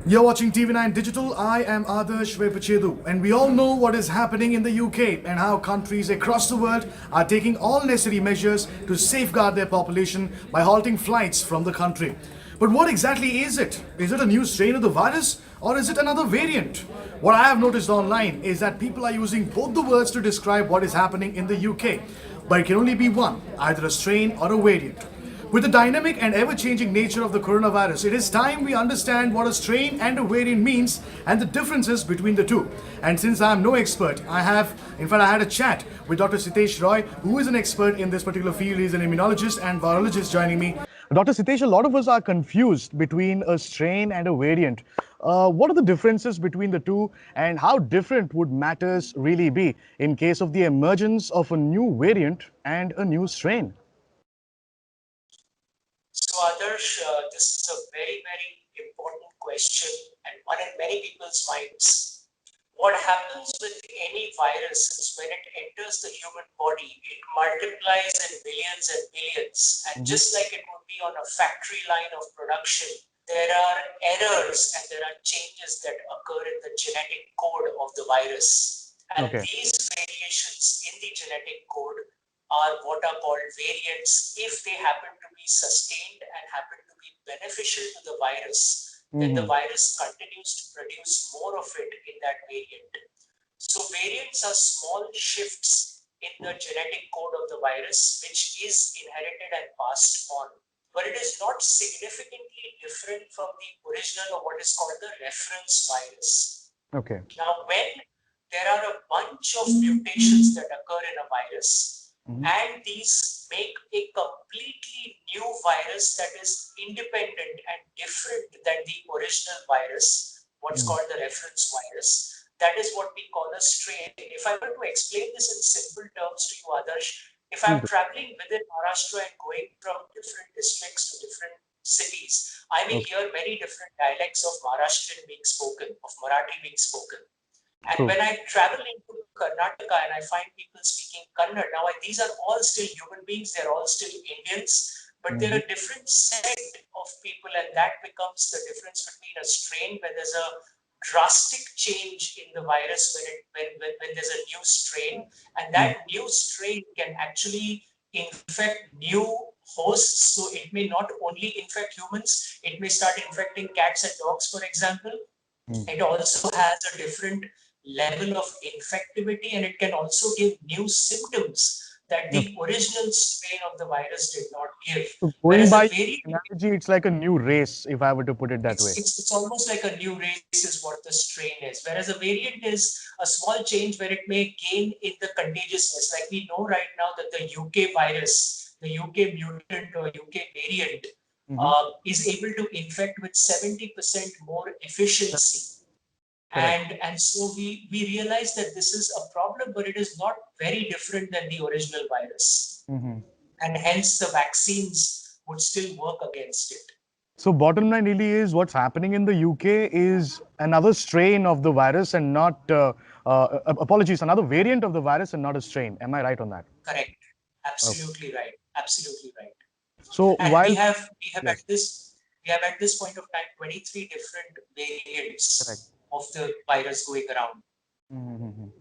You're watching TV9 Digital. I am Adarsh and we all know what is happening in the UK and how countries across the world are taking all necessary measures to safeguard their population by halting flights from the country. But what exactly is it? Is it a new strain of the virus or is it another variant? What I have noticed online is that people are using both the words to describe what is happening in the UK, but it can only be one, either a strain or a variant. With the dynamic and ever-changing nature of the coronavirus, it is time we understand what a strain and a variant means and the differences between the two. And since I am no expert, I had a chat with Dr. Sitesh Roy, who is an expert in this particular field. He's an immunologist and virologist joining me. Dr. Sitesh, a lot of us are confused between a strain and a variant. What are the differences between the two, and how different would matters really be in case of the emergence of a new variant and a new strain? So, Adarsh, this is a very, very important question and one in many people's minds. What happens with any virus is when it enters the human body, it multiplies in billions and billions. And just like it would be on a factory line of production, there are errors and there are changes that occur in the genetic code of the virus. And these variations in the genetic code are what are called variants. If they happen to be sustained and happen to be beneficial to the virus, then the virus continues to produce more of it in that variant. So variants are small shifts in the genetic code of the virus, which is inherited and passed on. But it is not significantly different from the original or what is called the reference virus. Okay. Now, when there are a bunch of mutations that occur in a virus, and these make a completely new virus that is independent and different than the original virus, what's called the reference virus. That is what we call a strain. If I were to explain this in simple terms to you, Adarsh, if I'm traveling within Maharashtra and going from different districts to different cities, I may hear many different dialects of Maharashtrian being spoken, of Marathi being spoken. And when I travel into Karnataka and I find people speaking Kannada, now these are all still human beings, they're all still Indians, but they're a different set of people, and that becomes the difference between a strain where there's a drastic change in the virus when there's a new strain, and that new strain can actually infect new hosts. So it may not only infect humans, it may start infecting cats and dogs, for example. It also has a different level of infectivity, and it can also give new symptoms that the original strain of the virus did not give. So going Whereas a by very analogy, it's like a new race, if I were to put it that way. it's almost like a new race is what the strain is. Whereas a variant is a small change where it may gain in the contagiousness. Like we know right now that the UK virus, the UK mutant or UK variant, is able to infect with 70% more efficiency. And so we realize that this is a problem, but it is not very different than the original virus. And hence the vaccines would still work against it. So bottom line really is what's happening in the UK is another strain of the virus and not, apologies, another variant of the virus and not a strain. Am I right on that? Correct. Absolutely right. Absolutely right. So And while, we have yes, at this point of time 23 different correct. variants of the virus going around.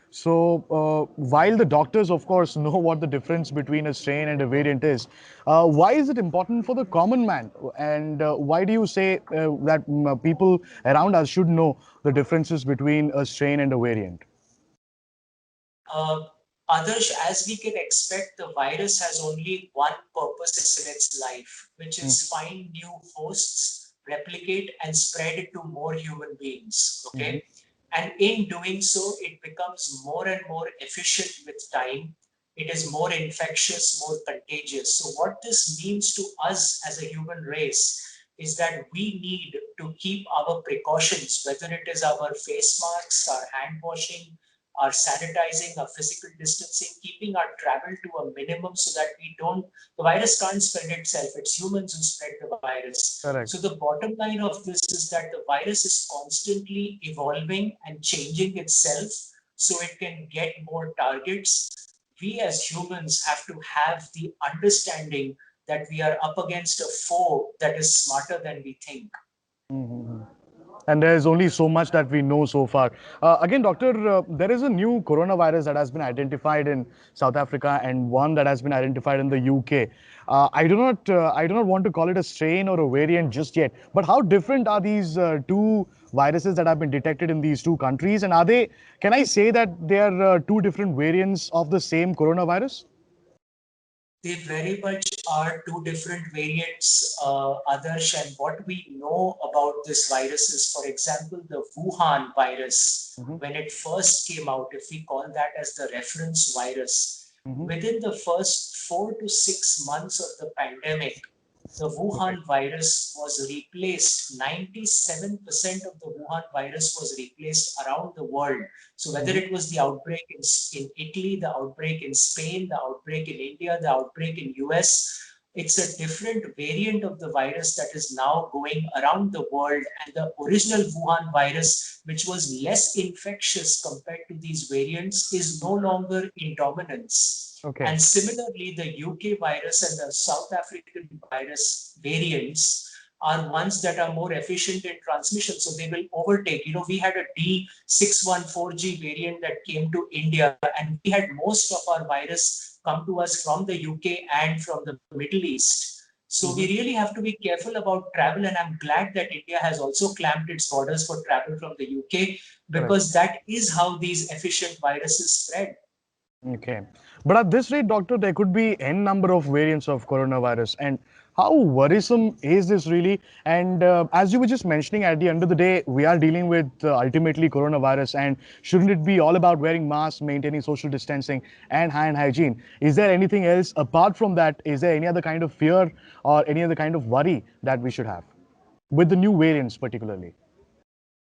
So while the doctors, of course, know what the difference between a strain and a variant is, why is it important for the common man? And why do you say that people around us should know the differences between a strain and a variant? Others, as we can expect, the virus has only one purpose in its life, which is find new hosts, replicate, and spread it to more human beings. Okay. And in doing so, it becomes more and more efficient with time. It is more infectious, more contagious. So, what this means to us as a human race is that we need to keep our precautions, whether it is our face masks, our hand washing, our sanitizing, our physical distancing, keeping our travel to a minimum so that the virus can't spread itself. It's humans who spread the virus. Correct. So the bottom line of this is that the virus is constantly evolving and changing itself so it can get more targets. We as humans have to have the understanding that we are up against a foe that is smarter than we think. And there's only so much that we know so far. Again, doctor, there is a new coronavirus that has been identified in South Africa and one that has been identified in the UK. I do not want to call it a strain or a variant just yet. But how different are these two viruses that have been detected in these two countries? And are they? Can I say that they are two different variants of the same coronavirus? They very much are two different variants, Adarsh. And what we know about this virus is, for example, the Wuhan virus, Mhm. when it first came out, if we call that as the reference virus, Mhm. within the first 4 to 6 months of the pandemic, the Okay. Wuhan virus was replaced. 97% of the Wuhan virus was replaced around the world. So whether Mhm. it was the outbreak in Italy, the outbreak in Spain, the outbreak in India, the outbreak in US, it's a different variant of the virus that is now going around the world. And the original Wuhan virus, which was less infectious compared to these variants, is no longer in dominance. Okay. And similarly, the UK virus and the South African virus variants are ones that are more efficient in transmission. So they will overtake. We had a D614G variant that came to India, and we had most of our virus come to us from the UK and from the Middle East. So we really have to be careful about travel, and I'm glad that India has also clamped its borders for travel from the UK, Correct. because that is how these efficient viruses spread. Okay. But at this rate, doctor, there could be n number of variants of coronavirus. And how worrisome is this really? And as you were just mentioning, at the end of the day, we are dealing with ultimately coronavirus. And shouldn't it be all about wearing masks, maintaining social distancing, and hand hygiene? Is there anything else apart from that? Is there any other kind of fear or any other kind of worry that we should have with the new variants, particularly?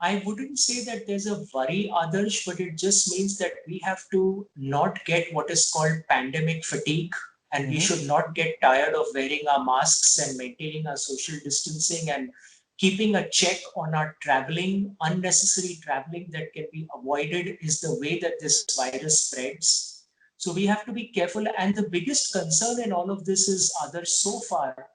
I wouldn't say that there's a worry, Adarsh, but it just means that we have to not get what is called pandemic fatigue, and we Hmm. should not get tired of wearing our masks and maintaining our social distancing and keeping a check on our traveling. Unnecessary traveling that can be avoided is the way that this virus spreads. So we have to be careful. And the biggest concern in all of this is, Adarsh, so far,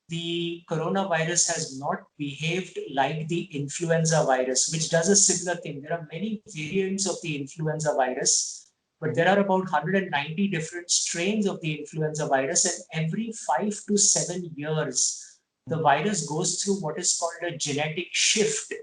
the coronavirus has not behaved like the influenza virus, which does a similar thing. There are many variants of the influenza virus, but there are about 190 different strains of the influenza virus, and every 5 to 7 years, the virus goes through what is called a genetic shift,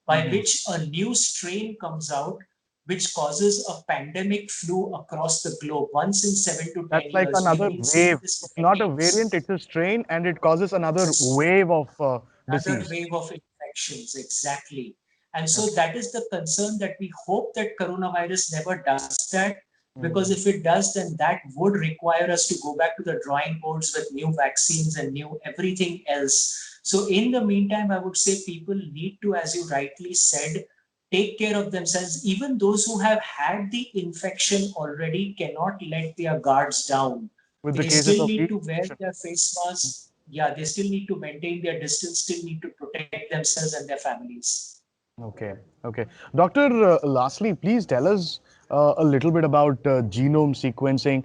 by Hmm. which a new strain comes out, which causes a pandemic flu across the globe once in 7 to 10 That's like years. We've another been seeing wave. this for It's not a variant, decades. it's a strain, and it causes another It's wave of another disease. wave of infections, exactly. And so Okay. that is the concern, that we hope that coronavirus never does that, because Mhm. if it does, then that would require us to go back to the drawing boards with new vaccines and new everything else. So in the meantime, I would say people need to, as you rightly said, take care of themselves. Even those who have had the infection already cannot let their guards down. With the They cases still of need to wear reinfection. their face masks. Yeah, they still need to maintain their distance, still need to protect themselves and their families. Okay, okay. Doctor, lastly, please tell us a little bit about genome sequencing.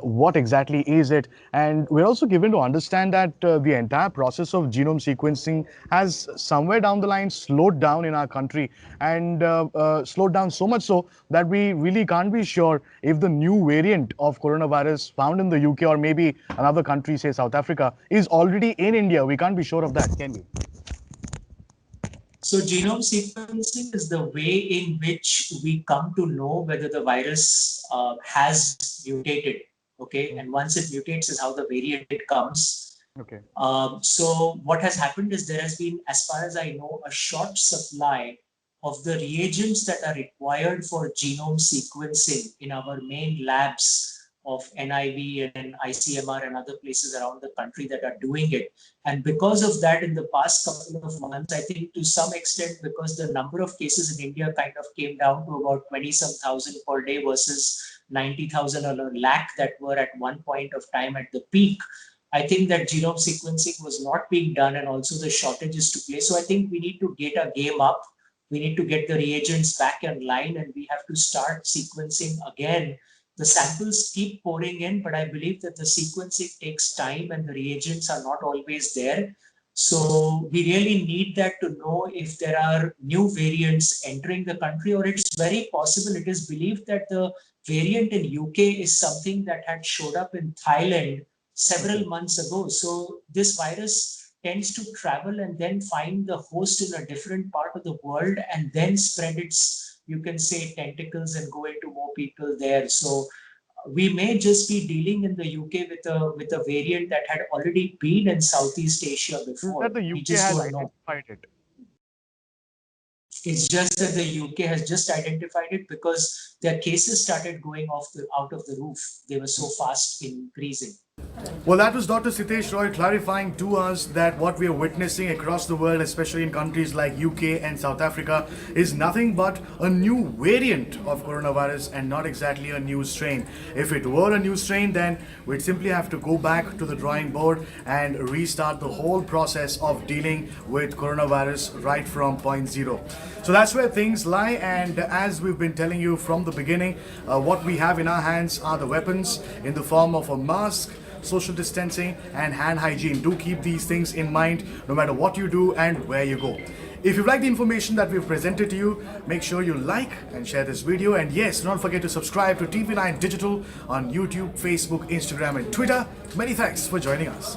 What exactly is it? And we're also given to understand that the entire process of genome sequencing has somewhere down the line slowed down in our country and slowed down so much so that we really can't be sure if the new variant of coronavirus found in the UK or maybe another country, say South Africa, is already in India. We can't be sure of that, can we? So genome sequencing is the way in which we come to know whether the virus has mutated. Okay, and once it mutates is how the variant comes. Okay. So what has happened is there has been, as far as I know, a short supply of the reagents that are required for genome sequencing in our main labs of NIV and ICMR and other places around the country that are doing it. And because of that, in the past couple of months, I think to some extent, because the number of cases in India kind of came down to about 20 some thousand per day versus 90,000 or a lakh that were at one point of time at the peak, I think that genome sequencing was not being done, and also the shortages took place. So I think we need to get our game up. We need to get the reagents back in line, and we have to start sequencing again. The samples keep pouring in, but I believe that the sequencing takes time and the reagents are not always there. So we really need that to know if there are new variants entering the country, or it's very possible, it is believed that the variant in UK is something that had showed up in Thailand several months ago. So this virus tends to travel and then find the host in a different part of the world and then spread its, you can say, tentacles and go into more people there. So we may just be dealing in the UK with a variant that had already been in Southeast Asia before. That the We UK just has don't know. identified it. It's just that the UK has just identified it because their cases started going out of the roof. They were so fast increasing. Well, that was Dr. Sitesh Roy clarifying to us that what we are witnessing across the world, especially in countries like UK and South Africa, is nothing but a new variant of coronavirus and not exactly a new strain. If it were a new strain, then we'd simply have to go back to the drawing board and restart the whole process of dealing with coronavirus right from point zero. So that's where things lie, and as we've been telling you from the beginning, what we have in our hands are the weapons in the form of a mask, social distancing and hand hygiene. Do keep these things in mind no matter what you do and where you go. If you like the information that we've presented to you, make sure you like and share this video, and yes, don't forget to subscribe to TV9 Digital on YouTube, Facebook, Instagram and Twitter. Many thanks for joining us.